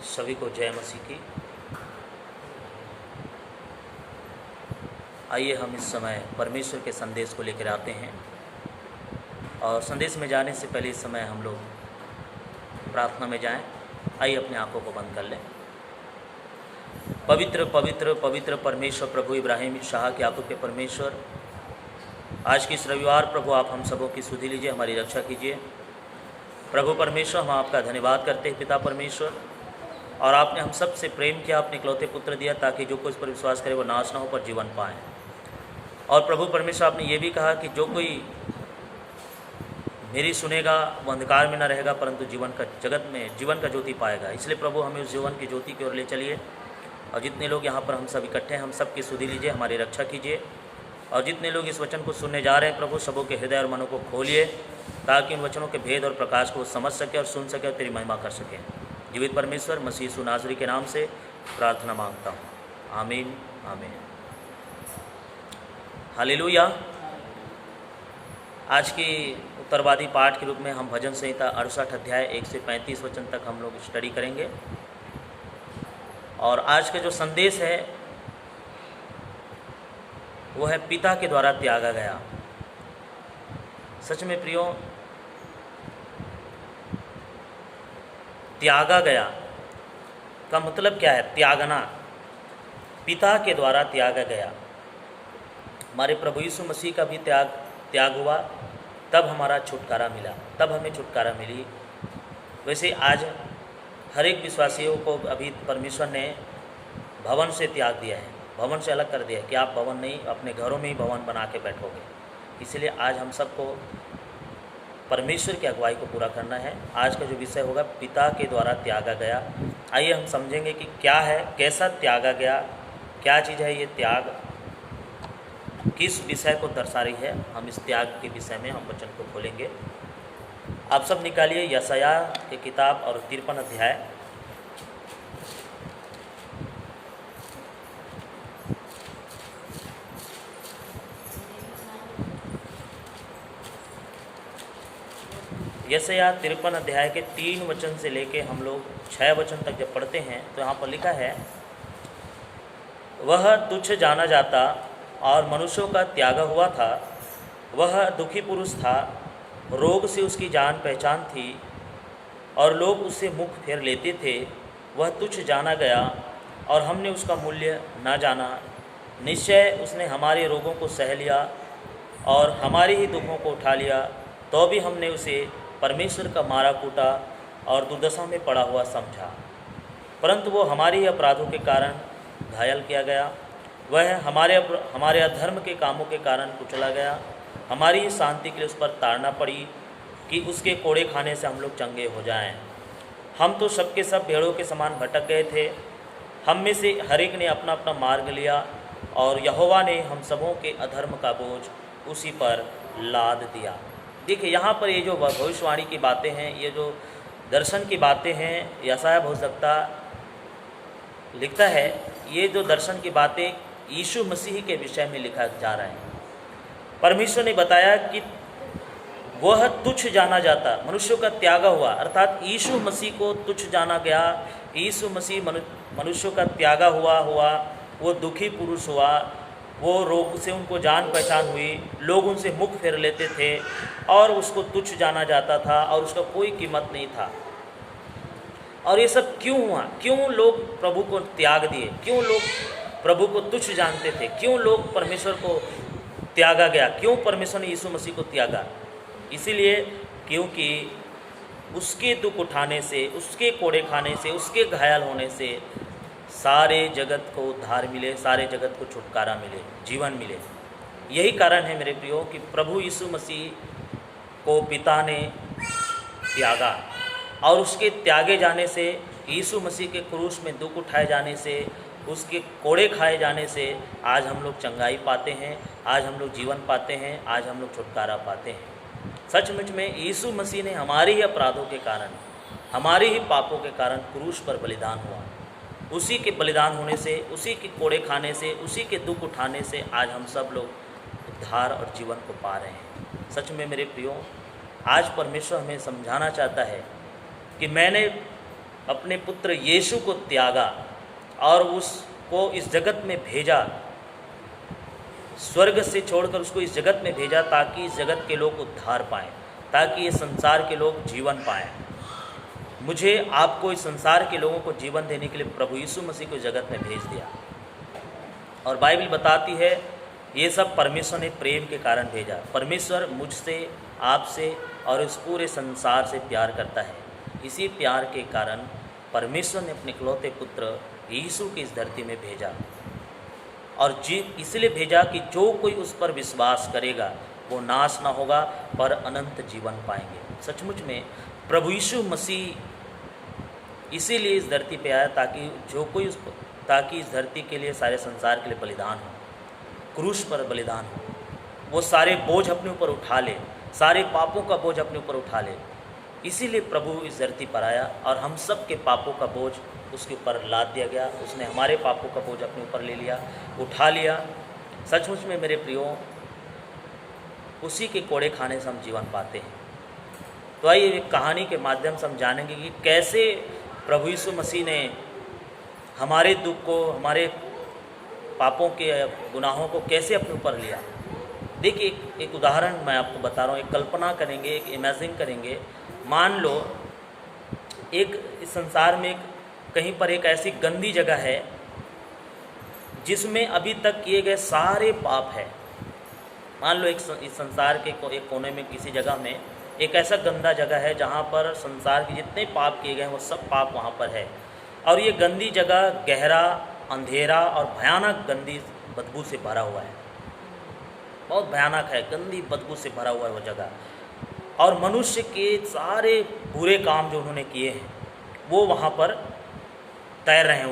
सभी को जय मसीह की। आइए हम इस समय परमेश्वर के संदेश को लेकर आते हैं, और संदेश में जाने से पहले इस समय हम लोग प्रार्थना में जाएं। आइए अपनी आंखों को बंद कर लें। पवित्र पवित्र पवित्र परमेश्वर प्रभु इब्राहिम इसहाक याकूब के परमेश्वर, आज की इस रविवार प्रभु आप हम सबों की सुधि लीजिए, हमारी रक्षा कीजिए। प्रभु परमेश्वर, हम आपका धन्यवाद करते हैं पिता परमेश्वर, और आपने हम सब से प्रेम किया, अपने इकलौते पुत्र दिया ताकि जो कोई इस पर विश्वास करे वो नाश न हो पर जीवन पाए। और प्रभु परमेश्वर, आपने ये भी कहा कि जो कोई मेरी सुनेगा वो अंधकार में न रहेगा परंतु जगत में जीवन का ज्योति पाएगा। इसलिए प्रभु हमें उस जीवन की ज्योति की ओर ले चलिए, और जितने लोग यहाँ पर हम सब इकट्ठे हैं हम सब की सुधि लीजिए, हमारी रक्षा कीजिए। और जितने लोग इस वचन को सुनने जा रहे हैं प्रभु, सबों के हृदय और मनों को खोलिए ताकि उन वचनों के भेद और प्रकाश को समझ सके और सुन सके और तेरी महिमा कर सके। जीवित परमेश्वर मसीह यीशु नाज़री के नाम से प्रार्थना मांगता हूँ, आमीन आमीन। हालेलुया। आज की उत्तरवादी पाठ के रूप में हम भजन संहिता 68 अध्याय 1 से 35 वचन तक हम लोग स्टडी करेंगे। और आज का जो संदेश है वो है पिता के द्वारा त्यागा गया। सच में प्रियो, त्यागा गया का मतलब क्या है? त्यागना, पिता के द्वारा त्यागा गया। हमारे प्रभु यीशु मसीह का भी त्याग हुआ, तब हमारा छुटकारा मिला, तब हमें छुटकारा मिली। वैसे आज हर एक विश्वासियों को अभी परमेश्वर ने भवन से त्याग दिया है, भवन से अलग कर दिया कि आप भवन नहीं, अपने घरों में ही भवन बना के बैठोगे। इसलिए आज हम सबको परमेश्वर की अगुवाई को पूरा करना है। आज का जो विषय होगा पिता के द्वारा त्यागा गया। आइए हम समझेंगे कि क्या है, कैसा त्यागा गया, क्या चीज़ है ये त्याग, किस विषय को दर्शा रही है। हम इस त्याग के विषय में हम वचन को खोलेंगे। आप सब निकालिए यशायाह की किताब और 53 अध्याय। यशायाह 53 अध्याय के 3 वचन से लेके हम लोग 6 वचन तक जब पढ़ते हैं तो यहाँ पर लिखा है, वह तुच्छ जाना जाता और मनुष्यों का त्यागा हुआ था, वह दुखी पुरुष था, रोग से उसकी जान पहचान थी और लोग उससे मुख फेर लेते थे। वह तुच्छ जाना गया और हमने उसका मूल्य न जाना। निश्चय उसने हमारे रोगों को सह लिया और हमारे ही दुखों को उठा लिया, तो भी हमने उसे परमेश्वर का मारा कूटा और दुर्दशा में पड़ा हुआ समझा। परंतु वो हमारे ही अपराधों के कारण घायल किया गया, वह हमारे अधर्म के कामों के कारण कुचला गया। हमारी ही शांति के लिए उस पर ताड़ना पड़ी कि उसके कोड़े खाने से हम लोग चंगे हो जाएं। हम तो सबके सब भेड़ों के समान भटक गए थे, हम में से हर एक ने अपना अपना मार्ग लिया, और यहोवा ने हम सबों के अधर्म का बोझ उसी पर लाद दिया। देखिए यहाँ पर ये जो भविष्यवाणी की बातें हैं, ये जो दर्शन की बातें हैं, यशायाह भविष्यवक्ता लिखता है, ये जो दर्शन की बातें यीशु मसीह के विषय में लिखा जा रहा है। परमेश्वर ने बताया कि वह तुच्छ जाना जाता, मनुष्यों का त्यागा हुआ, अर्थात यीशु मसीह को तुच्छ जाना गया। यीशु मसीह मनुष्यों का त्यागा हुआ, वो दुखी पुरुष हुआ, वो रोग से उनको जान पहचान हुई, लोग उनसे मुख फेर लेते थे और उसको तुच्छ जाना जाता था और उसका कोई कीमत नहीं था। और ये सब क्यों हुआ? क्यों लोग प्रभु को त्याग दिए? क्यों लोग प्रभु को तुच्छ जानते थे? क्यों लोग परमेश्वर को त्यागा गया? क्यों परमेश्वर ने यीशु मसीह को त्यागा? इसीलिए क्योंकि उसके दुख उठाने से, उसके कोड़े खाने से, उसके घायल होने से सारे जगत को उद्धार मिले, सारे जगत को छुटकारा मिले, जीवन मिले। यही कारण है मेरे प्रियो कि प्रभु यीशु मसीह को पिता ने त्यागा, और उसके त्यागे जाने से, यीशु मसीह के क्रूस में दुख उठाए जाने से, उसके कोड़े खाए जाने से आज हम लोग चंगाई पाते हैं, आज हम लोग जीवन पाते हैं, आज हम लोग छुटकारा पाते हैं। सचमुच में यीशु मसीह ने हमारे ही अपराधों के कारण, हमारे ही पापों के कारण क्रूस पर बलिदान हुआ। उसी के बलिदान होने से, उसी के कोड़े खाने से, उसी के दुख उठाने से आज हम सब लोग उद्धार और जीवन को पा रहे हैं। सच में मेरे प्रियो, आज परमेश्वर हमें समझाना चाहता है कि मैंने अपने पुत्र यीशु को त्यागा और उसको इस जगत में भेजा, स्वर्ग से छोड़कर उसको इस जगत में भेजा ताकि इस जगत के लोग उद्धार पाएं, ताकि ये संसार के लोग जीवन पाएं। मुझे आपको इस संसार के लोगों को जीवन देने के लिए प्रभु यीशु मसीह को इस जगत में भेज दिया। और बाइबल बताती है ये सब परमेश्वर ने प्रेम के कारण भेजा। परमेश्वर मुझसे, आपसे और इस पूरे संसार से प्यार करता है। इसी प्यार के कारण परमेश्वर ने अपने इकलौते पुत्र यीशु की इस धरती में भेजा और इसलिए भेजा कि जो कोई उस पर विश्वास करेगा वो नाश ना होगा पर अनंत जीवन पाएंगे। सचमुच में प्रभु यीशु मसीह इसीलिए इस धरती पे आया ताकि इस धरती के लिए, सारे संसार के लिए बलिदान हो, क्रूस पर बलिदान हो। वो सारे बोझ अपने ऊपर उठा ले, सारे पापों का बोझ अपने ऊपर उठा ले। इसीलिए प्रभु इस धरती पर आया और हम सब के पापों का बोझ उसके ऊपर लाद दिया गया। उसने हमारे पापों का बोझ अपने ऊपर ले लिया, उठा लिया। सचमुच में मेरे प्रियो, उसी के कोड़े खाने से हम जीवन पाते हैं। तो आइए एक कहानी के माध्यम से हम जानेंगे कि कैसे प्रभु यीशु मसीह ने हमारे दुख को, हमारे पापों के गुनाहों को कैसे अपने ऊपर लिया। देखिए एक उदाहरण मैं आपको बता रहा हूँ। एक कल्पना करेंगे, एक इमेजिन करेंगे। मान लो एक इस संसार में कहीं पर एक ऐसी गंदी जगह है जिसमें अभी तक किए गए सारे पाप है। मान लो इस संसार के एक कोने में किसी जगह में एक ऐसा गंदा जगह है जहाँ पर संसार के जितने पाप किए गए हैं वो सब पाप वहाँ पर है। और ये गंदी जगह गहरा, अंधेरा और भयानक गंदी बदबू से भरा हुआ है। बहुत भयानक है, गंदी बदबू से भरा हुआ है वो जगह। और मनुष्य के सारे बुरे काम जो उन्होंने किए हैं वो वहाँ पर तैर रहे हैं,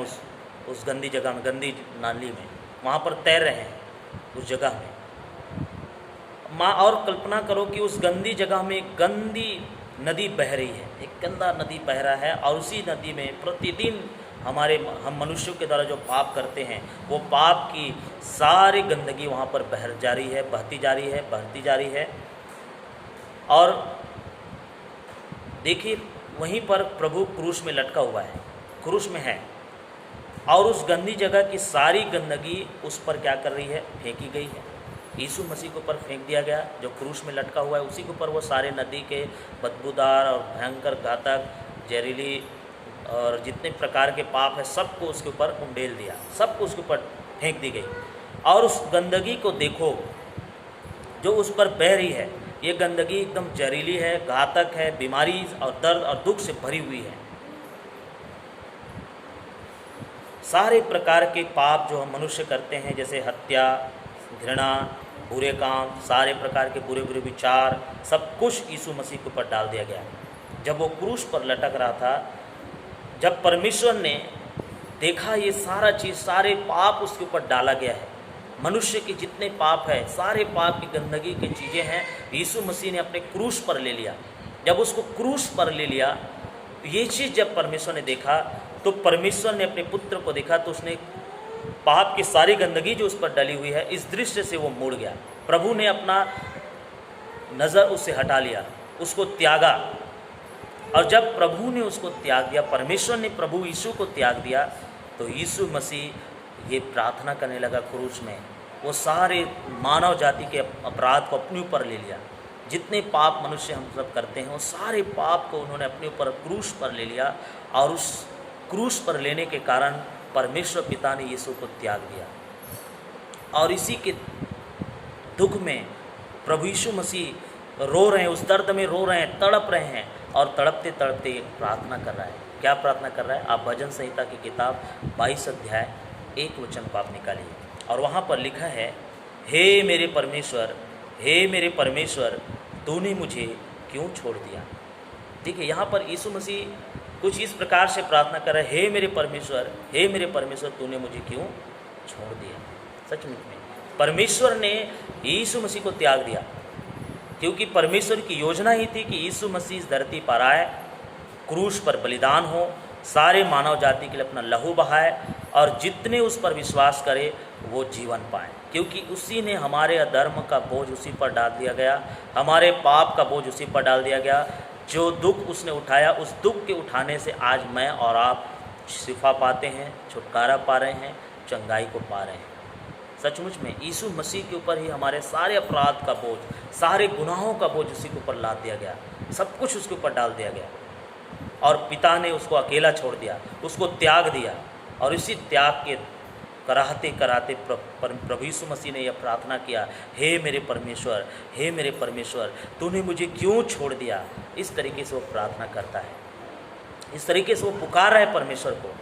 उस गंदी जगह में, गंदी नाली में, वहाँ पर तैर रहे हैं उस जगह में। और कल्पना करो कि उस गंदी जगह में एक गंदी नदी बह रही है, एक गंदा नदी बह रहा है और उसी नदी में प्रतिदिन हम मनुष्यों के द्वारा जो पाप करते हैं वो पाप की सारी गंदगी वहाँ पर बह जा रही है, बहती जा रही है। और देखिए वहीं पर प्रभु क्रूस में लटका हुआ है, क्रूस में है, और उस गंदी जगह की सारी गंदगी उस पर क्या कर रही है, फेंकी गई है। यीशु मसीह के ऊपर फेंक दिया गया, जो क्रूस में लटका हुआ है उसी के ऊपर वो सारे नदी के बदबूदार और भयंकर, घातक, जहरीली और जितने प्रकार के पाप है सबको उसके ऊपर उंडेल दिया, सबको उसके ऊपर फेंक दी गई। और उस गंदगी को देखो जो उस पर बह रही है, ये गंदगी एकदम जहरीली है, घातक है, बीमारी और दर्द और दुख से भरी हुई है। सारे प्रकार के पाप जो हम मनुष्य करते हैं, जैसे हत्या, घृणा, बुरे काम, सारे प्रकार के बुरे बुरे विचार, सब कुछ यीशु मसीह के ऊपर डाल दिया गया। जब वो क्रूस पर लटक रहा था, जब परमेश्वर ने देखा ये सारा चीज़, सारे पाप उसके ऊपर डाला गया है, मनुष्य के जितने पाप है, सारे पाप की गंदगी की चीज़ें हैं, यीशु मसीह ने अपने क्रूस पर ले लिया। जब उसको क्रूस पर ले लिया, ये चीज़ जब परमेश्वर ने देखा, तो परमेश्वर ने अपने पुत्र को देखा, तो उसने पाप की सारी गंदगी जो उस पर डली हुई है, इस दृश्य से वो मुड़ गया। प्रभु ने अपना नज़र उससे हटा लिया, उसको त्यागा। और जब प्रभु ने उसको त्याग दिया, परमेश्वर ने प्रभु यीशु को त्याग दिया, तो यीशु मसीह ये प्रार्थना करने लगा क्रूस में। वो सारे मानव जाति के अपराध को अपने ऊपर ले लिया। जितने पाप मनुष्य हम सब करते हैं वो सारे पाप को उन्होंने अपने ऊपर क्रूस पर ले लिया। और उस क्रूस पर लेने के कारण परमेश्वर पिता ने यीशु को त्याग दिया। और इसी के दुख में प्रभु यीशु मसीह रो रहे हैं, उस दर्द में रो रहे हैं, तड़प रहे हैं, और तड़पते तड़पते एक प्रार्थना कर रहा है। क्या प्रार्थना कर रहा है? आप भजन संहिता की किताब 22 अध्याय 1 वचन को आप निकालिए, और वहाँ पर लिखा है, हे मेरे परमेश्वर, हे मेरे परमेश्वर, तूने मुझे क्यों छोड़ दिया। देखिए यहाँ पर यीशु मसीह कुछ इस प्रकार से प्रार्थना कर रहे हैं, हे मेरे परमेश्वर, हे मेरे परमेश्वर, तूने मुझे क्यों छोड़ दिया। सचमुच में परमेश्वर ने यीशु मसीह को त्याग दिया, क्योंकि परमेश्वर की योजना ही थी कि यीशु मसीह इस धरती पर आए, क्रूस पर बलिदान हो, सारे मानव जाति के लिए अपना लहू बहाए, और जितने उस पर विश्वास करें वो जीवन पाएँ। क्योंकि उसी ने हमारे अधर्म का बोझ उसी पर डाल दिया गया, हमारे पाप का बोझ उसी पर डाल दिया गया। जो दुख उसने उठाया, उस दुख के उठाने से आज मैं और आप शिफा पाते हैं, छुटकारा पा रहे हैं, चंगाई को पा रहे हैं। सचमुच में यीशु मसीह के ऊपर ही हमारे सारे अपराध का बोझ, सारे गुनाहों का बोझ उसी के ऊपर लाद दिया गया, सब कुछ उसके ऊपर डाल दिया गया। और पिता ने उसको अकेला छोड़ दिया, उसको त्याग दिया। और इसी त्याग के कराहते कराते प्रभु यीशु मसीह ने यह प्रार्थना किया, हे मेरे परमेश्वर, हे मेरे परमेश्वर, तूने मुझे क्यों छोड़ दिया। इस तरीके से वो प्रार्थना करता है, इस तरीके से वो पुकार रहा है परमेश्वर को।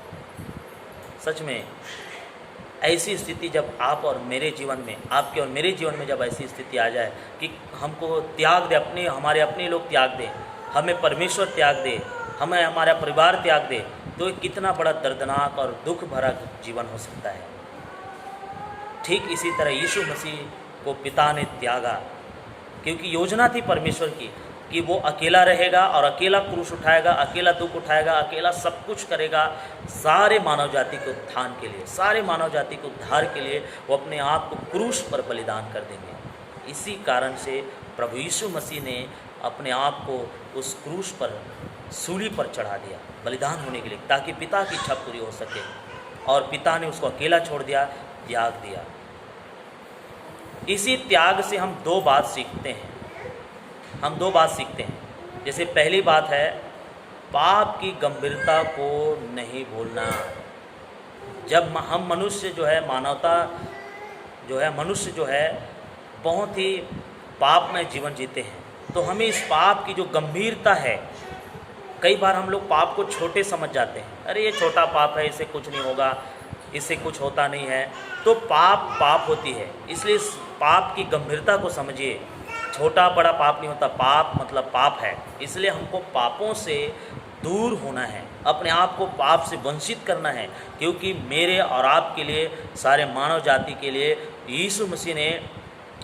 सच में ऐसी स्थिति जब आप और मेरे जीवन में, आपके और मेरे जीवन में जब ऐसी स्थिति आ जाए कि हमको त्याग दे, हमारे अपने लोग त्याग दें, हमें परमेश्वर त्याग दे, हमें हमारा परिवार त्याग दे, तो कितना बड़ा दर्दनाक और दुख भरा जीवन हो सकता है। ठीक इसी तरह यीशु मसीह को पिता ने त्यागा, क्योंकि योजना थी परमेश्वर की कि वो अकेला रहेगा और अकेला क्रूस उठाएगा, अकेला दुख उठाएगा, अकेला सब कुछ करेगा सारे मानव जाति के उत्थान के लिए, सारे मानव जाति के उद्धार के लिए वो अपने आप को क्रूस पर बलिदान कर देंगे। इसी कारण से प्रभु यीशु मसीह ने अपने आप को उस क्रूस पर, सूली पर चढ़ा दिया बलिदान होने के लिए, ताकि पिता की इच्छा पूरी हो सके। और पिता ने उसको अकेला छोड़ दिया, त्याग दिया। इसी त्याग से हम दो बात सीखते हैं, जैसे पहली बात है पाप की गंभीरता को नहीं भूलना। जब हम मनुष्य जो है, मानवता जो है, मनुष्य जो है बहुत ही पाप में जीवन जीते हैं, तो हमें इस पाप की जो गंभीरता है, कई बार हम लोग पाप को छोटे समझ जाते हैं, अरे ये छोटा पाप है, इससे कुछ नहीं होगा, इससे कुछ होता नहीं है। तो पाप होती है, इसलिए इस पाप की गंभीरता को समझिए। छोटा बड़ा पाप नहीं होता, पाप मतलब पाप है। इसलिए हमको पापों से दूर होना है, अपने आप को पाप से वंचित करना है, क्योंकि मेरे और आपके लिए, सारे मानव जाति के लिए यीशु मसीह ने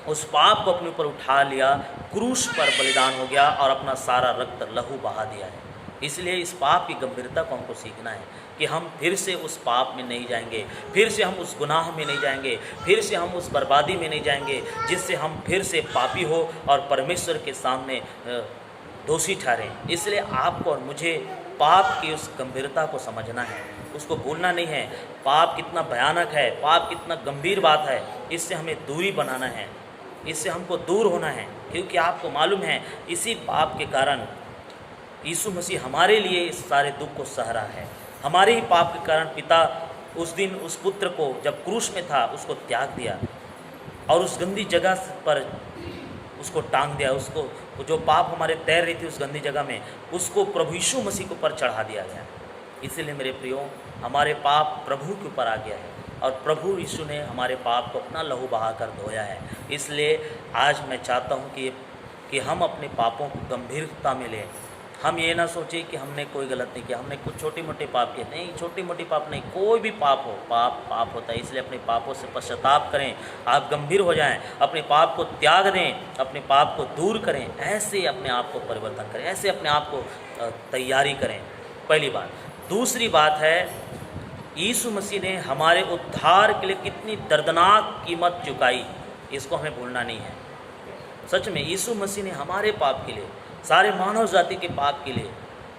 उस पाप को अपने ऊपर उठा लिया, क्रूस पर बलिदान हो गया और अपना सारा रक्त लहू बहा दिया है। इसलिए इस पाप की गंभीरता को हमको सीखना है कि हम फिर से उस पाप में नहीं जाएंगे, फिर से हम उस गुनाह में नहीं जाएंगे, फिर से हम उस बर्बादी में नहीं जाएंगे, जिससे हम फिर से पापी हो और परमेश्वर के सामने दोषी ठहरें। इसलिए आपको और मुझे पाप की उस गंभीरता को समझना है, उसको भूलना नहीं है। पाप कितना भयानक है, पाप कितना गंभीर बात है, इससे हमें दूरी बनाना है, इससे हमको दूर होना है। क्योंकि आपको मालूम है इसी पाप के कारण यीशु मसीह हमारे लिए इस सारे दुख को सह रहा है। हमारे ही पाप के कारण पिता उस दिन उस पुत्र को जब क्रूस में था उसको त्याग दिया और उस गंदी जगह पर उसको टांग दिया। उसको जो पाप हमारे तैर रही थी उस गंदी जगह में, उसको प्रभु यीशु मसीह के ऊपर चढ़ा दिया गया। इसीलिए मेरे प्रियो, हमारे पाप प्रभु के ऊपर आ गया है और प्रभु यीशु ने हमारे पाप को अपना लहू बहाकर धोया है। इसलिए आज मैं चाहता हूँ कि हम अपने पापों को गंभीरता में लें। हम ये ना सोचें कि हमने कोई गलत नहीं किया, हमने कुछ छोटी मोटी पाप किए। नहीं, छोटी मोटी पाप नहीं, कोई भी पाप हो, पाप होता है। इसलिए अपने पापों से पश्चाताप करें, आप गंभीर हो जाएं, अपने पाप को त्याग दें, अपने पाप को दूर करें, ऐसे अपने आप को परिवर्तन करें, ऐसे अपने आप को तैयारी करें। पहली बात। दूसरी बात है, यीशु मसीह ने हमारे उद्धार के लिए कितनी दर्दनाक कीमत चुकाई, इसको हमें भूलना नहीं है। सच में यीशु मसीह ने हमारे पाप के लिए, सारे मानव जाति के पाप के लिए,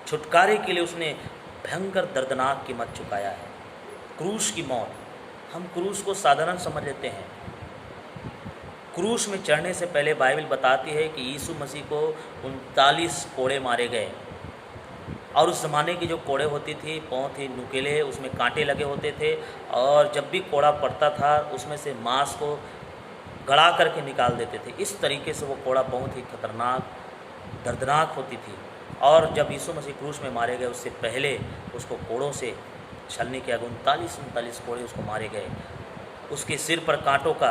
छुटकारे के लिए उसने भयंकर दर्दनाक कीमत चुकाया है, क्रूस की मौत। हम क्रूस को साधारण समझ लेते हैं। क्रूस में चढ़ने से पहले बाइबल बताती है कि यीशु मसीह को 39 कोड़े मारे गए। और उस ज़माने की जो कोड़े होती थी बहुत ही नुकीले, उसमें कांटे लगे होते थे, और जब भी कोड़ा पड़ता था उसमें से मांस को गड़ा करके निकाल देते थे। इस तरीके से वो कोड़ा बहुत ही खतरनाक, दर्दनाक होती थी। और जब यीशु मसीह क्रूस में मारे गए उससे पहले उसको कोड़ों से छलनी किया गया। 39 कोड़े उसको मारे गए। उसके सिर पर कांटों का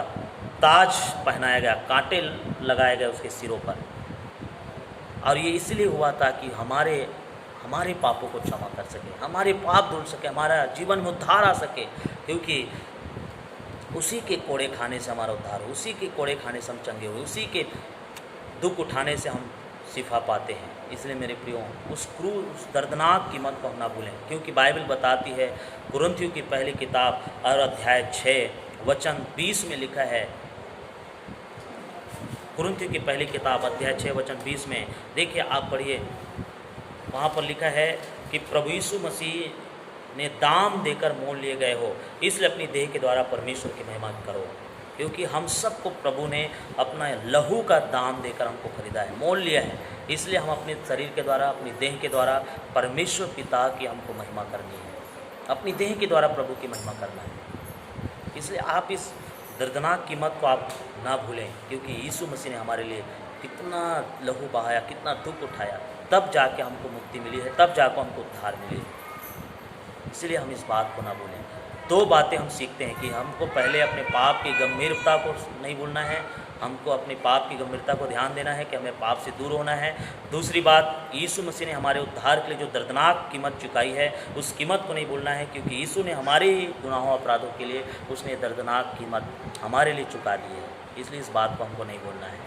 ताज पहनाया गया, कांटे लगाए गए उसके सिरों पर। और ये इसलिए हुआ ताकि हमारे पापों को क्षमा कर सके, हमारे पाप धुल सके, हमारा जीवन में उद्धार आ सके। क्योंकि उसी के कोड़े खाने से हमारा उद्धार हो, उसी के कोड़े खाने से हम चंगे हुए, उसी के दुख उठाने से हम शिफा पाते हैं। इसलिए मेरे प्रियो, उस दर्दनाक कीमत को हम ना भूलें। क्योंकि बाइबल बताती है, कुरिन्थियों की पहली किताब और अध्याय 6 वचन 20 में लिखा है, कुरिन्थियों की पहली किताब अध्याय 6 वचन 20 में देखिए, आप पढ़िए, वहाँ पर लिखा है कि प्रभु यीशु मसीह ने दाम देकर मोल लिए गए हो, इसलिए अपनी देह के द्वारा परमेश्वर की महिमा करो। क्योंकि हम सबको प्रभु ने अपना लहू का दाम देकर हमको खरीदा है, मोल लिया है, इसलिए हम अपने शरीर के द्वारा, अपनी देह के द्वारा परमेश्वर पिता की हमको महिमा करनी है, अपनी देह के द्वारा प्रभु की महिमा करना है। इसलिए आप इस दर्दनाक कीमत को आप ना भूलें, क्योंकि यीशु मसीह ने हमारे लिए कितना लहू बहाया, कितना दुख उठाया, तब जाके हमको मुक्ति मिली है, तब जाकर हमको उद्धार मिली है। इसलिए हम इस बात को ना भूलें। दो बातें हम सीखते हैं कि हमको पहले अपने पाप की गंभीरता को नहीं भूलना है, हमको अपने पाप की गंभीरता को ध्यान देना है कि हमें पाप से दूर होना है। दूसरी बात, यीशु मसीह ने हमारे उद्धार के लिए जो दर्दनाक कीमत चुकाई है, उस कीमत को नहीं भूलना है, क्योंकि यीशु ने हमारे ही गुनाहों अपराधों के लिए उसने दर्दनाक कीमत हमारे लिए चुका दी है, इसलिए इस बात को हमको नहीं भूलना है।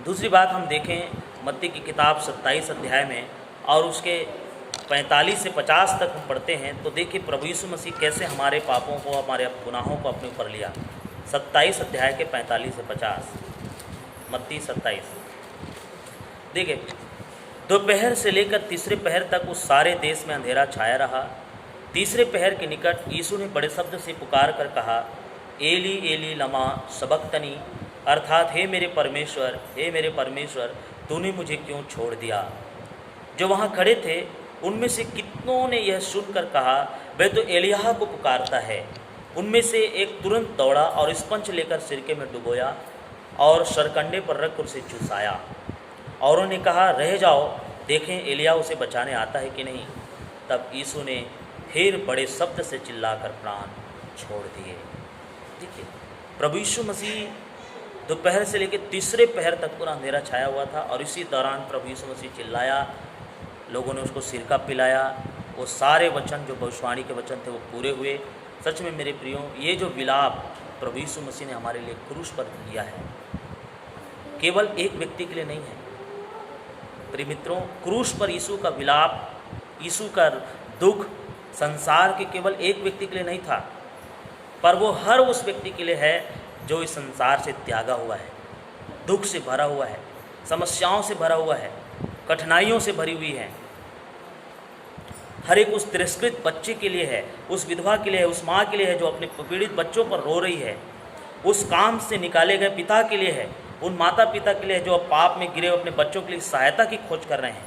दूसरी बात हम देखें मत्ती की किताब 27 अध्याय में और उसके 45 से 50 तक हम पढ़ते हैं, तो देखिए प्रभु यीशु मसीह कैसे हमारे पापों को, हमारे गुनाहों को अपने ऊपर लिया। 27 अध्याय के 45 से 50, मत्ती 27। देखिए, दोपहर से लेकर तीसरे पहर तक उस सारे देश में अंधेरा छाया रहा। तीसरे पहर के निकट यीशु ने बड़े शब्द से पुकार कर कहा, एली एली लमा सबक्तनी, अर्थात हे मेरे परमेश्वर, तूने मुझे क्यों छोड़ दिया। जो वहाँ खड़े थे उनमें से कितनों ने यह सुनकर कहा, वह तो एलिय्याह को पुकारता है। उनमें से एक तुरंत दौड़ा और स्पंज लेकर सिरके में डुबोया और सरकंडे पर रख कर उसे चूसाया। और उन्होंने कहा, रह जाओ, देखें एलिय्याह उसे बचाने आता है कि नहीं। तब यीशु ने फिर बड़े शब्द से चिल्लाकर प्राण छोड़ दिए। देखिए, प्रभु यीशु मसीह दोपहर से लेकर तीसरे पहर तक पूरा अंधेरा छाया हुआ था और इसी दौरान प्रभु यीशु मसीह चिल्लाया, लोगों ने उसको सिरका पिलाया, वो सारे वचन जो भविष्यवाणी के वचन थे वो पूरे हुए। सच में मेरे प्रियो, ये जो विलाप प्रभु यीशु मसीह ने हमारे लिए क्रूस पर किया है, केवल एक व्यक्ति के लिए नहीं है। प्रिय मित्रों, क्रूस पर यीशु का विलाप, यीशु का दुख संसार के केवल एक व्यक्ति के लिए नहीं था, पर वो हर उस व्यक्ति के लिए है जो इस संसार से त्यागा हुआ है, दुख से भरा हुआ है, समस्याओं से भरा हुआ है, कठिनाइयों से भरी हुई है। हर एक उस तिरस्कृत बच्चे के लिए है, उस विधवा के लिए है, उस माँ के लिए है जो अपने पीड़ित बच्चों पर रो रही है, उस काम से निकाले गए पिता के लिए है, उन माता पिता के लिए है जो पाप में गिरे अपने बच्चों के लिए सहायता की खोज कर रहे हैं,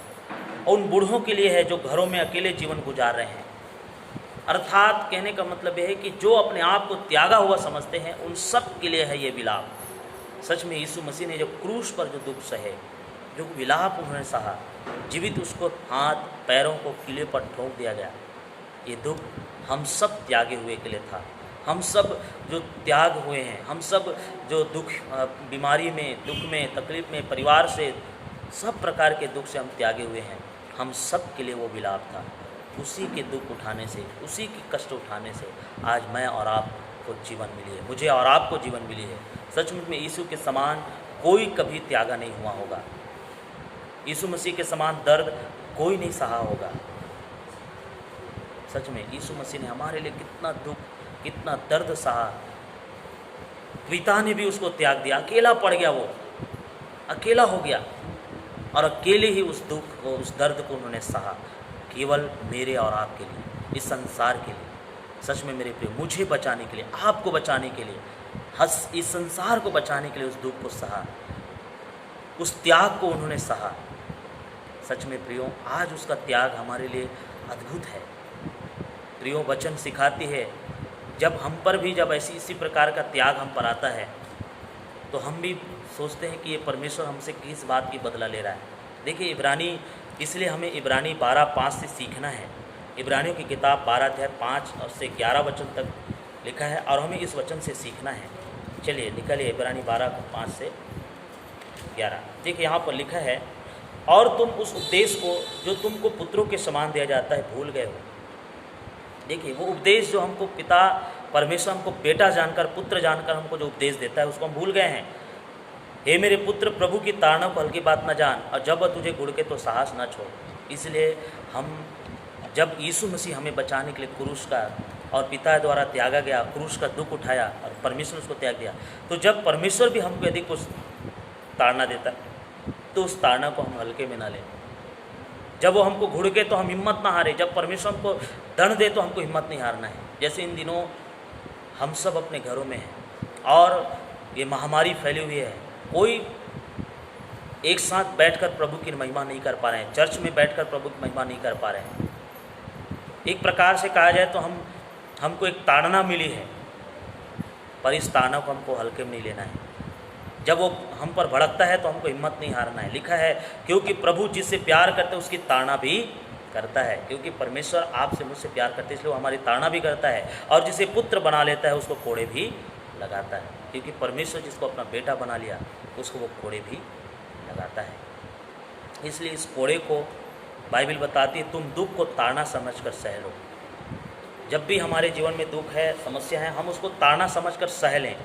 और उन बूढ़ों के लिए है जो घरों में अकेले जीवन गुजार रहे हैं। अर्थात कहने का मतलब यह है कि जो अपने आप को त्यागा हुआ समझते हैं, उन सब के लिए है ये विलाप। सच में यीशु मसीह ने जो क्रूस पर जो दुख सहे, जो विलाप उन्होंने सहा, जीवित उसको हाथ पैरों को किले पर ठोक दिया गया, ये दुख हम सब त्यागे हुए के लिए था। हम सब जो त्याग हुए हैं, हम सब जो दुख, बीमारी में, दुख में, तकलीफ में, परिवार से, सब प्रकार के दुख से हम त्यागे हुए हैं, हम सब के लिए वो विलाप था। उसी के दुख उठाने से, उसी के कष्ट उठाने से आज मैं और आपको जीवन मिली है, मुझे और आपको जीवन मिली है। सचमुच में यीशु के समान कोई कभी त्यागा नहीं हुआ होगा, यीशु मसीह के समान दर्द कोई नहीं सहा होगा। सच में यीशु मसीह ने हमारे लिए कितना दुख, कितना दर्द सहा। पिता ने भी उसको त्याग दिया, अकेला पड़ गया, वो अकेला हो गया और अकेले ही उस दुख को, उस दर्द को उन्होंने सहा, केवल मेरे और आपके लिए, इस संसार के लिए। सच में मेरे प्रिय, मुझे बचाने के लिए, आपको बचाने के लिए, इस संसार को बचाने के लिए उस दुख को सहा, उस त्याग को उन्होंने सहा। सच में प्रियो, आज उसका त्याग हमारे लिए अद्भुत है। प्रियो, वचन सिखाती है, जब हम पर भी जब इसी प्रकार का त्याग हम पर आता है, तो हम भी सोचते हैं कि ये परमेश्वर हमसे किस बात की बदला ले रहा है। देखिए, इब्रानी, इसलिए हमें इब्रानी 12:5 से सीखना है। इब्रानियों की किताब 12 अध्याय 5 और से 11 वचन तक लिखा है और हमें इस वचन से सीखना है। चलिए निकलिए, इब्रानी 12:5 से 11। देखिए, यहाँ पर लिखा है, और तुम उस उपदेश को जो तुमको पुत्रों के समान दिया जाता है भूल गए हो। देखिए, वो उपदेश जो हमको पिता परमेश्वर हमको बेटा जानकर, पुत्र जानकर हमको जो उपदेश देता है, उसको हम भूल गए हैं। हे मेरे पुत्र, प्रभु की ताड़ना को हल्की बात न जान, और जब वह तुझे गुड़ के तो साहस न छोड़। इसलिए हम, जब यीशु मसीह हमें बचाने के लिए क्रूस का और पिता द्वारा त्यागा गया, क्रूस का दुख उठाया और परमेश्वर ने उसको त्याग दिया। तो जब परमेश्वर भी हमको यदि कुछ ताड़ना देता है तो उस ताड़ना को हम हल्के में ना लें। जब वो हमको घुड़के तो हम हिम्मत ना हारे, जब परमेश्वर हमको दंड दे तो हमको हिम्मत नहीं हारना है। जैसे इन दिनों हम सब अपने घरों में हैं और ये महामारी फैली हुई है, कोई एक साथ बैठकर प्रभु की महिमा नहीं कर पा रहे हैं, चर्च में बैठकर प्रभु की महिमा नहीं कर पा रहे हैं। एक प्रकार से कहा जाए तो हमको एक ताड़ना मिली है, पर इस ताड़ना को हमको हल्के में नहीं लेना है। जब वो हम पर भड़कता है तो हमको हिम्मत नहीं हारना है। लिखा है क्योंकि प्रभु जिससे प्यार करते उसकी ताड़ना भी करता है। क्योंकि परमेश्वर आपसे मुझसे प्यार करते इसलिए वो हमारी ताड़ना भी करता है, और जिसे पुत्र बना लेता है उसको कोड़े भी लगाता है। क्योंकि परमेश्वर जिसको अपना बेटा बना लिया उसको वो कोड़े भी लगाता है। इसलिए इस कोड़े को बाइबल बताती है तुम दुख को ताड़ना समझकर सह लो। जब भी हमारे जीवन में दुख है, समस्या है, हम उसको ताड़ना समझकर सह लें।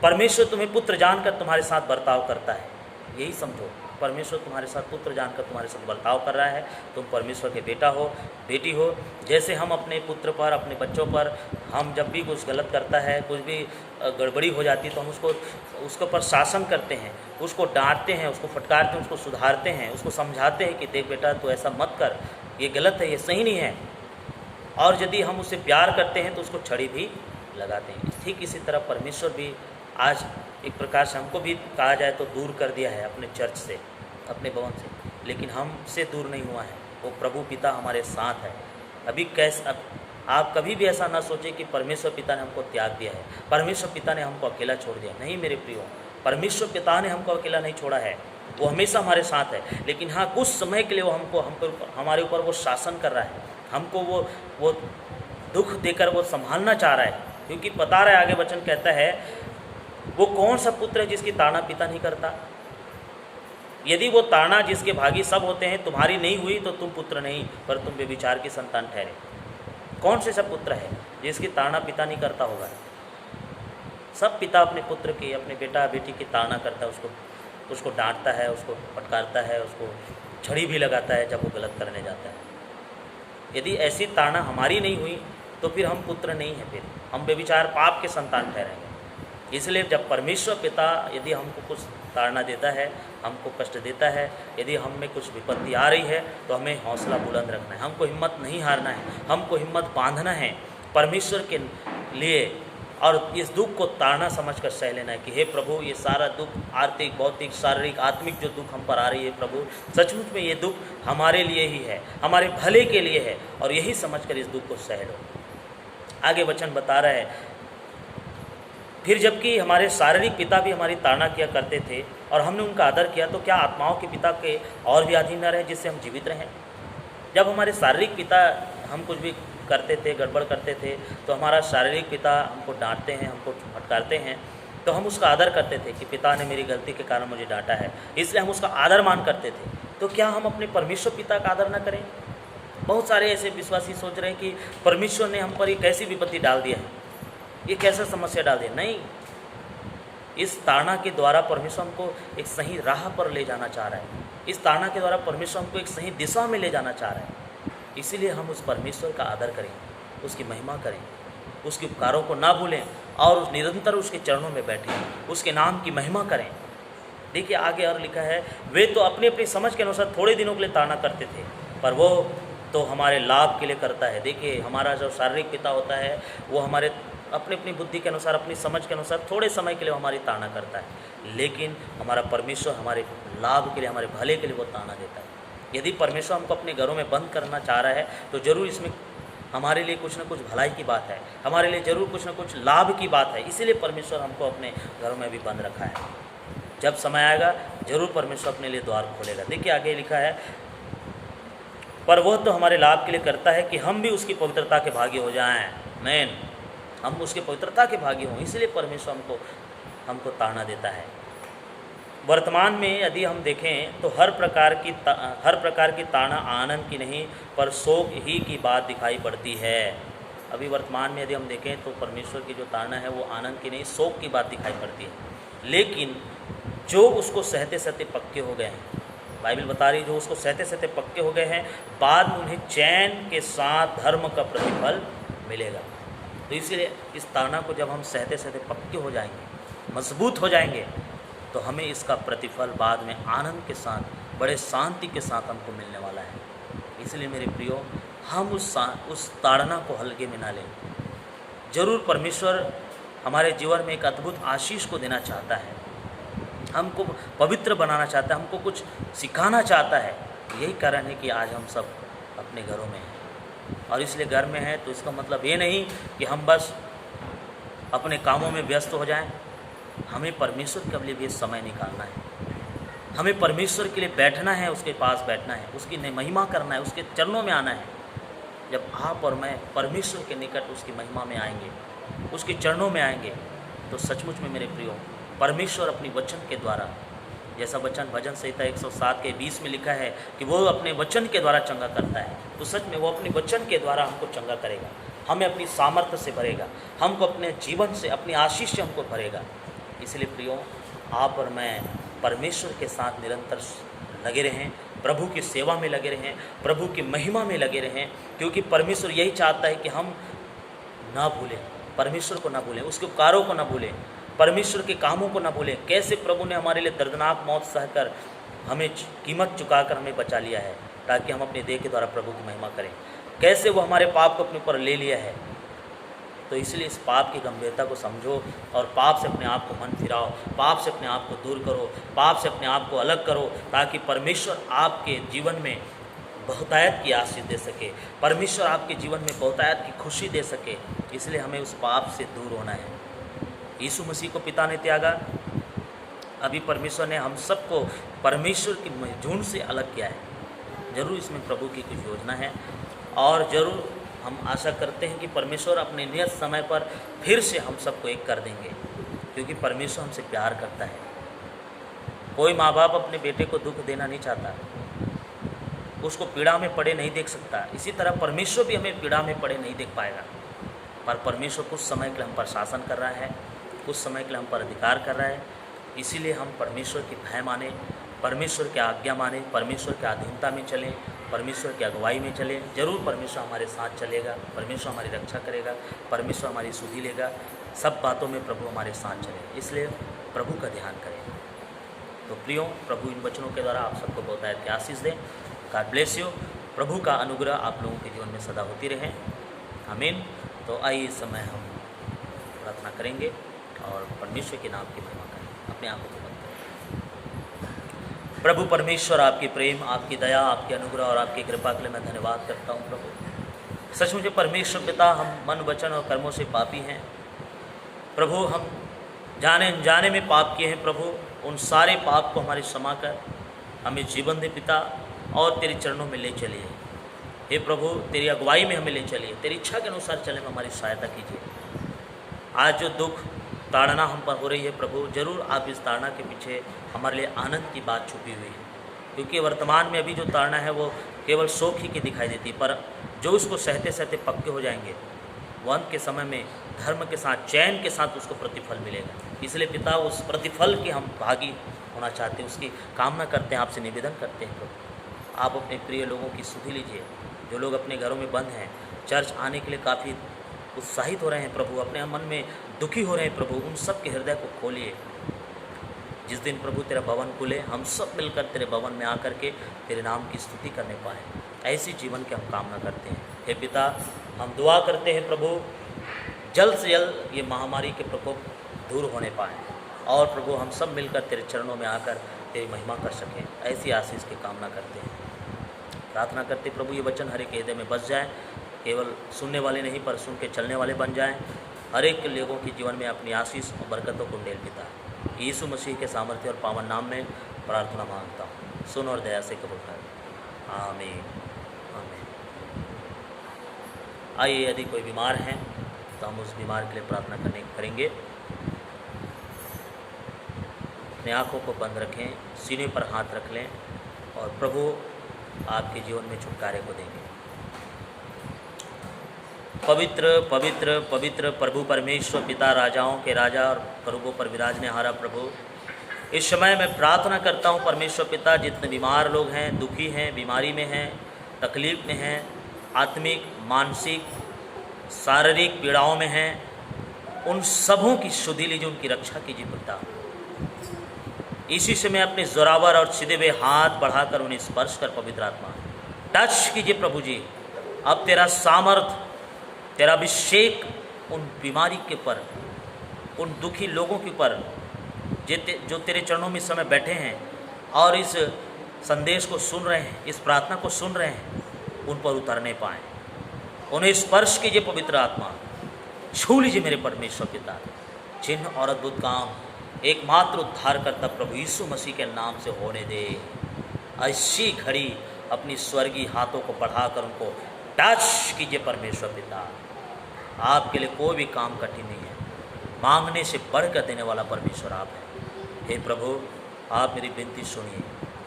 परमेश्वर तुम्हें पुत्र जानकर तुम्हारे साथ बर्ताव करता है, यही समझो। परमेश्वर तुम्हारे साथ पुत्र जानकर तुम्हारे साथ बर्ताव कर रहा है। तुम परमेश्वर के बेटा हो, बेटी हो। जैसे हम अपने पुत्र पर, अपने बच्चों पर, हम जब भी कुछ गलत करता है, कुछ भी गड़बड़ी हो जाती है तो हम उसके ऊपर शासन करते हैं, उसको डांटते हैं, उसको फटकारते हैं, उसको सुधारते हैं, उसको समझाते हैं कि देख बेटा तो ऐसा मत कर, ये गलत है, ये सही नहीं है। और यदि हम उससे प्यार करते हैं तो उसको छड़ी भी लगाते हैं। ठीक इसी तरह परमेश्वर भी आज एक प्रकार से हमको भी कहा जाए तो दूर कर दिया है अपने चर्च से, अपने भवन से, लेकिन हमसे दूर नहीं हुआ है। वो प्रभु पिता हमारे साथ है। अभी आप कभी भी ऐसा ना सोचें कि परमेश्वर पिता ने हमको त्याग दिया है, परमेश्वर पिता ने हमको अकेला छोड़ दिया। नहीं मेरे प्रियो, परमेश्वर पिता ने हमको अकेला नहीं छोड़ा है, वो हमेशा हमारे साथ है। लेकिन हाँ, कुछ समय के लिए वो हमारे ऊपर वो शासन कर रहा है, हमको वो दुख देकर वो संभालना चाह रहा है। क्योंकि बता रहा है, आगे वचन कहता है, वो कौन सा पुत्र है जिसकी ताड़ना पिता नहीं करता। यदि वो ताड़ना जिसके भागी सब होते हैं तुम्हारी नहीं हुई तो तुम पुत्र नहीं, पर तुम व्यभिचार की संतान ठहरे। कौन से सब पुत्र है जिसकी ताड़ना पिता नहीं करता होगा? सब पिता अपने पुत्र की, अपने बेटा बेटी की ताड़ना करता है, उसको डांटता है, उसको फटकारता है, उसको छड़ी भी लगाता है जब वो गलत करने जाता है। यदि ऐसी ताड़ना हमारी नहीं हुई तो फिर हम पुत्र नहीं हैं, फिर हम व्यभिचार पाप के संतान ठहरेंगे। इसलिए जब परमेश्वर पिता यदि हमको कुछ ताड़ना देता है, हमको कष्ट देता है, यदि हम में कुछ विपत्ति आ रही है तो हमें हौसला बुलंद रखना है, हमको हिम्मत नहीं हारना है, हमको हिम्मत बांधना है परमेश्वर के लिए, और इस दुख को ताड़ना समझकर सह लेना है कि हे प्रभु, ये सारा दुख आर्थिक, भौतिक, शारीरिक, आत्मिक जो दुख हम पर आ रही है प्रभु, सचमुच में ये दुख हमारे लिए ही है, हमारे भले के लिए है, और यही समझकर इस दुख को सह लो। आगे वचन बता रहा है, फिर जबकि हमारे शारीरिक पिता भी हमारी ताड़ना किया करते थे और हमने उनका आदर किया, तो क्या आत्माओं के पिता के और भी अधीन न रहे जिससे हम जीवित रहें? जब हमारे शारीरिक पिता हम कुछ भी करते थे, गड़बड़ करते थे, तो हमारा शारीरिक पिता हमको डांटते हैं, हमको फटकारते हैं, तो हम उसका आदर करते थे कि पिता ने मेरी गलती के कारण मुझे डांटा है, इसलिए हम उसका आदर मान करते थे। तो क्या हम अपने परमेश्वर पिता का आदर न करें? बहुत सारे ऐसे विश्वासी सोच रहे हैं कि परमेश्वर ने हम पर एक ऐसी विपत्ति डाल दिया है, ये कैसा समस्या डाल दिया। नहीं, इस ताड़ना के द्वारा परमेश्वर हमको एक सही राह पर ले जाना चाह रहा है। इस ताड़ना के द्वारा परमेश्वर हमको एक सही दिशा में ले जाना चाह रहा है। इसीलिए हम उस परमेश्वर का आदर करें, उसकी महिमा करें, उसके उपकारों को ना भूलें और निरंतर उसके चरणों में बैठें, उसके नाम की महिमा करें। देखिए आगे और लिखा है, वे तो अपनी अपनी समझ के अनुसार थोड़े दिनों के लिए ताड़ना करते थे, पर वो तो हमारे लाभ के लिए करता है। देखिए हमारा जो शारीरिक पिता होता है वो हमारे अपनी अपनी बुद्धि के अनुसार, अपनी समझ के अनुसार थोड़े समय के लिए हमारी ताड़ना करता है, लेकिन हमारा परमेश्वर हमारे लाभ के लिए, हमारे भले के लिए वो ताड़ना देता है। यदि परमेश्वर हमको अपने घरों में बंद करना चाह रहा है तो जरूर इसमें हमारे लिए कुछ ना कुछ भलाई की बात है, हमारे लिए जरूर कुछ ना कुछ लाभ की बात है। इसीलिए परमेश्वर हमको अपने घरों में भी बंद रखा है। जब समय आएगा जरूर परमेश्वर अपने लिए द्वार खोलेगा। देखिए आगे लिखा है, पर वह तो हमारे लाभ के लिए करता है कि हम भी उसकी पवित्रता के भागी हो जाएं। मैन हम उसके पवित्रता के भागी हों, इसलिए परमेश्वर हमको ताड़ना देता है। वर्तमान में यदि हम देखें तो हर प्रकार की ताड़ना आनंद की नहीं पर शोक ही की बात दिखाई पड़ती है। अभी वर्तमान में यदि हम देखें तो परमेश्वर की जो ताड़ना है वो आनंद की नहीं, शोक की बात दिखाई पड़ती है। लेकिन जो उसको सहते सहते पक्के हो गए हैं, बाइबल बता रही, जो उसको सहते सहते पक्के हो गए हैं, बाद में उन्हें चैन के साथ धर्म का प्रतिफल मिलेगा। तो इसलिए इस ताड़ना को जब हम सहते सहते पक्के हो जाएंगे, मजबूत हो जाएंगे, तो हमें इसका प्रतिफल बाद में आनंद के साथ, बड़े शांति के साथ हमको मिलने वाला है। इसलिए मेरे प्रियो, हम उस ताड़ना को हल्के में ना लें। जरूर परमेश्वर हमारे जीवन में एक अद्भुत आशीष को देना चाहता है, हमको पवित्र बनाना चाहता है, हमको कुछ सिखाना चाहता है। यही कारण है कि आज हम सब अपने घरों में हैं। और इसलिए घर में हैं तो इसका मतलब ये नहीं कि हम बस अपने कामों में व्यस्त हो जाएं। हमें परमेश्वर के लिए भी समय निकालना है, हमें परमेश्वर के लिए बैठना है, उसके पास बैठना है, उसकी महिमा करना है, उसके चरणों में आना है। जब आप और मैं परमेश्वर के निकट उसकी महिमा में आएंगे, उसके चरणों में आएंगे, तो सचमुच में मेरे प्रियो, परमेश्वर अपनी वचन के द्वारा, जैसा वचन भजन संहिता 107 के 20 में लिखा है कि वो अपने वचन के द्वारा चंगा करता है, तो सच में वो अपने वचन के द्वारा हमको चंगा करेगा, हमें अपनी सामर्थ्य से भरेगा, हमको अपने जीवन से, अपनी आशीष से हमको भरेगा। इसलिए प्रियो, आप और मैं परमेश्वर के साथ निरंतर लगे रहें, प्रभु की सेवा में लगे रहें, प्रभु की महिमा में लगे रहें, क्योंकि परमेश्वर यही चाहता है कि हम ना भूलें, परमेश्वर को ना भूलें, उसके उपकारों को ना भूलें, परमेश्वर के कामों को ना भूलें। कैसे प्रभु ने हमारे लिए दर्दनाक मौत सहकर हमें कीमत चुकाकर हमें बचा लिया है, ताकि हम अपने देह के द्वारा प्रभु की महिमा करें। कैसे वो हमारे पाप को अपने ऊपर ले लिया है। तो इसलिए इस पाप की गंभीरता को समझो और पाप से अपने आप को मन फिराओ, पाप से अपने आप को दूर करो, पाप से अपने आप को अलग करो, ताकि परमेश्वर आपके जीवन में बहुतायत की आशीष दे सके, परमेश्वर आपके जीवन में बहुतायत की खुशी दे सके। इसलिए हमें उस पाप से दूर होना है। यीशु मसीह को पिता ने त्यागा, अभी परमेश्वर ने हम सबको परमेश्वर की झुंड से अलग किया है। जरूर इसमें प्रभु की कुछ योजना है, और ज़रूर हम आशा करते हैं कि परमेश्वर अपने नियत समय पर फिर से हम सबको एक कर देंगे, क्योंकि परमेश्वर हमसे प्यार करता है। कोई माँ बाप अपने बेटे को दुख देना नहीं चाहता, उसको पीड़ा में पड़े नहीं देख सकता। इसी तरह परमेश्वर भी हमें पीड़ा में पड़े नहीं देख पाएगा। पर परमेश्वर कुछ समय के लिए हम पर शासन कर रहा है, कुछ समय के लिए हम पर अधिकार कर रहा है। इसीलिए हम परमेश्वर की भय माने, परमेश्वर की आज्ञा माने, परमेश्वर की अधीनता में चलें, परमेश्वर की अगुवाई में चलें। जरूर परमेश्वर हमारे साथ चलेगा, परमेश्वर हमारी रक्षा करेगा, परमेश्वर हमारी सुधि लेगा। सब बातों में प्रभु हमारे साथ चले, इसलिए प्रभु का ध्यान करें। तो प्रियो, प्रभु इन वचनों के द्वारा आप सबको बहुतायत की आशीष दें। God bless you. प्रभु का अनुग्रह आप लोगों के जीवन में सदा होती रहे। आमीन। तो आइए इस समय हम प्रार्थना करेंगे और परमेश्वर के नाम की महिमा करें। अपने आंखों को बंद करें। प्रभु परमेश्वर, आपकी प्रेम, आपकी दया, आपके अनुग्रह और आपकी कृपा के लिए मैं धन्यवाद करता हूँ। प्रभु सचमुच परमेश्वर पिता, हम मन, वचन और कर्मों से पापी हैं। प्रभु हम जाने अनजाने में पाप किए हैं। प्रभु उन सारे पाप को हमारे क्षमा कर हमें जीवन दे पिता, और तेरे चरणों में ले चलिए। हे प्रभु, तेरी अगुवाई में हमें ले चलिए, तेरी इच्छा के अनुसार चलने में हमारी सहायता कीजिए। आज जो दुख ताड़ना हम पर हो रही है प्रभु, जरूर आप इस ताड़ना के पीछे हमारे लिए आनंद की बात छुपी हुई है, क्योंकि वर्तमान में अभी जो ताड़ना है वो केवल शोक ही की दिखाई देती, पर जो उसको सहते सहते पक्के हो जाएंगे, वो अंत के समय में धर्म के साथ, चैन के साथ उसको प्रतिफल मिलेगा। इसलिए पिता, उस प्रतिफल के हम भागी होना चाहते हैं, उसकी कामना करते हैं, आपसे निवेदन करते हैं। प्रभु आप अपने प्रिय लोगों की सुधि लीजिए, जो लोग अपने घरों में बंद हैं, चर्च आने के लिए काफ़ी उत्साहित हो रहे हैं प्रभु, अपने मन में दुखी हो रहे हैं प्रभु, उन सब के हृदय को खोलिए। जिस दिन प्रभु तेरा भवन खुले, हम सब मिलकर तेरे भवन में आकर के तेरे नाम की स्तुति करने पाएँ, ऐसी जीवन की हम कामना करते हैं। हे पिता, हम दुआ करते हैं प्रभु, जल्द से जल्द ये महामारी के प्रकोप दूर होने पाएँ, और प्रभु हम सब मिलकर तेरे चरणों में आकर तेरी महिमा कर सकें, ऐसी आशीष की कामना करते हैं। प्रार्थना करते प्रभु, ये वचन हर एक हृदय में बस जाए, केवल सुनने वाले नहीं पर सुन के चलने वाले बन जाएं। हर एक लोगों के जीवन में अपनी आशीष और बरकतों को डेल पिता, यीशु मसीह के सामर्थ्य और पावन नाम में प्रार्थना मांगता हूँ, सुन और दया से कबूल कर। आमीन, आमीन। आइए, यदि कोई बीमार हैं तो हम उस बीमार के लिए प्रार्थना करेंगे। अपनी आँखों को बंद रखें, सीने पर हाथ रख लें, और प्रभु आपके जीवन में छुटकारे को देंगे। पवित्र पवित्र पवित्र प्रभु परमेश्वर पिता, राजाओं के राजा और प्रभु पर विराजने हारा प्रभु, इस समय मैं प्रार्थना करता हूँ परमेश्वर पिता, जितने बीमार लोग हैं, दुखी हैं, बीमारी में हैं, तकलीफ में हैं, आत्मिक, मानसिक, शारीरिक पीड़ाओं में हैं, उन सबों की सुधि लीजिए, उनकी रक्षा कीजिए पिता। इसी से मैं अपने जोरावर और सीधे हुए हाथ बढ़ाकर उन्हें स्पर्श कर, पवित्र आत्मा टच कीजिए प्रभु जी। अब तेरा सामर्थ, तेरा अभिषेक उन बीमारी के ऊपर, उन दुखी लोगों के ऊपर जो तेरे चरणों में इस समय बैठे हैं और इस संदेश को सुन रहे हैं, इस प्रार्थना को सुन रहे हैं, उन पर उतरने पाएँ। उन्हें स्पर्श कीजिए पवित्र आत्मा, छू लीजिए मेरे परमेश्वर पिता। चिन्ह और अद्भुत काम एकमात्र उद्धारकर्ता प्रभु यीशु मसीह के नाम से होने दे। ऐसी घड़ी अपनी स्वर्गीय हाथों को बढ़ाकर उनको टच कीजिए परमेश्वर पिता। आपके लिए कोई भी काम कठिन नहीं है, मांगने से बढ़कर देने वाला परमेश्वर आप हैं। हे प्रभु, आप मेरी विनती सुनिए,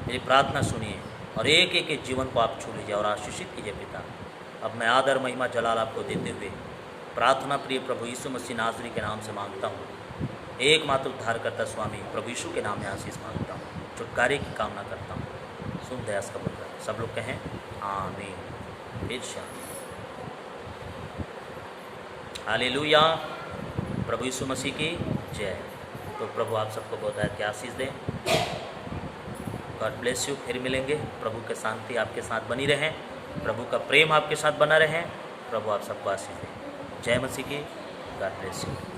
मेरी प्रार्थना सुनिए और एक एक के जीवन को आप छू लीजिए और आशीषित कीजिए पिता। अब मैं आदर महिमा जलाल आपको देते हुए प्रार्थना प्रिय प्रभु यीशु मसीह नासरी के नाम से मांगता हूँ। एकमात्र उद्धारकर्ता स्वामी प्रभु यीशु के नाम में आशीष मांगता हूँ, छुटकारे की कामना करता हूँ। सुन दयास कबूल कर। सब लोग कहें आमीन। इरशाद। हालेलुया। प्रभु यीशु मसीह की जय। तो प्रभु आप सबको बहुत है आशीष दें। God bless you. फिर मिलेंगे। प्रभु के शांति आपके साथ बनी रहें, प्रभु का प्रेम आपके साथ बना रहे। प्रभु आप सबको आशीष दें। जय मसीह की। God bless you.